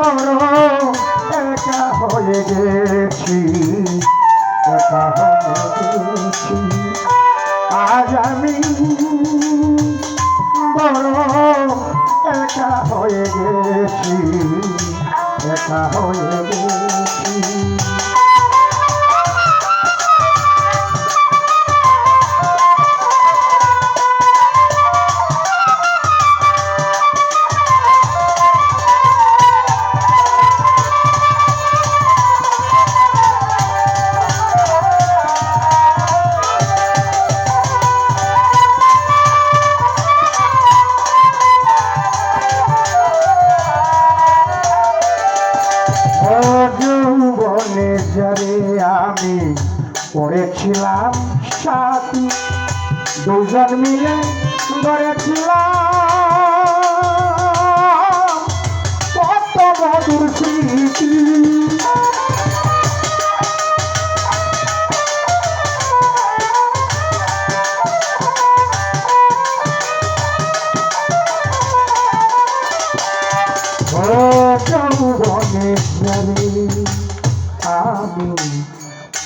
বড় একা হয়ে গেছি, একা হয়ে গেছি। আজ আমি বড় একা হয়ে গেছি, একা হয়ে গেছি। যৌবনে যারে আমি পড়েছিলাম সাথী, দুজন মিলে গড়েছিলাম কত মধুর স্মৃতি। যৌবনে যারে আমি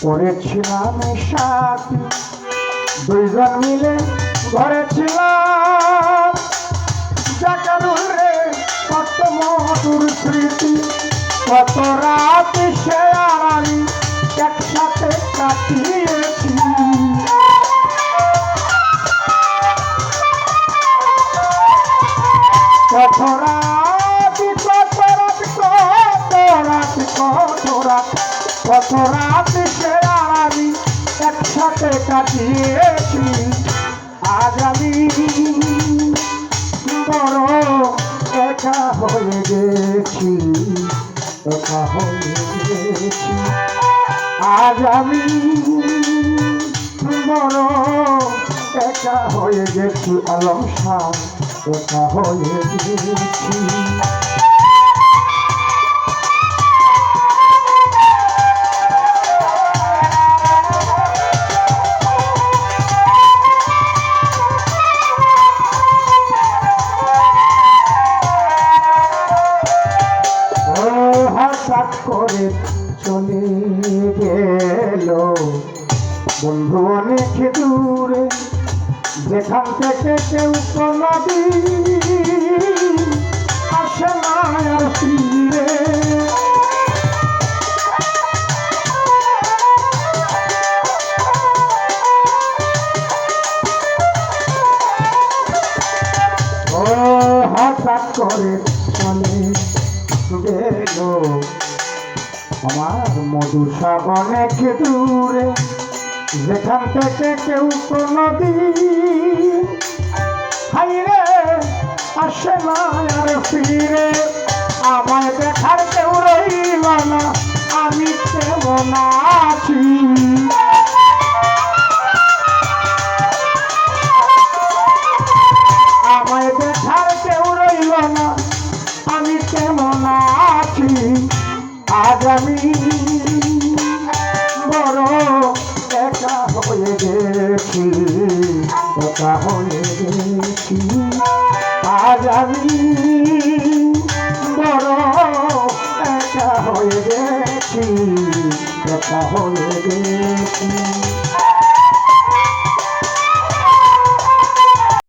পড়েছিলাম সাথী, দুইজন মিলে গড়েছিলাম জাকারুল রে কত মধুর স্মৃতি। কত রাত সে আর আমি একসাথে কাটিয়েছি, কত রাত কত রাত কত রাত কত রাত কত রাত সে আর আমি একসাথে কাটিয়েছি। আজ আমি বড় একা হয়ে গেছি, একা হয়ে গেছি। আজ আমি বড় একা হয়ে গেছি, আলম শাহ একা হয়ে গেছি। হঠাৎ করে চলে গেল বন্ধু অনেক দূরে, যেখান থেকে কেউ কোনদিন আসে না আর ফিরে। ও হঠাৎ করে চলে গেল আমার মধুসা অনেক দূরে, যেখান থেকে কেউ কোনদিন হাইরে আসে না আর ফিরে। আমায় দেখার কেউ রইল না, আমি কেমন আছি। আমায় দেখার কেউ রইল না, আমি কেমন আছি। আজ আমি বড় একা হয়ে গেছি, একা হয়ে গেছি। আজ আমি বড় একা হয়ে গেছি, একা হয়ে গেছি।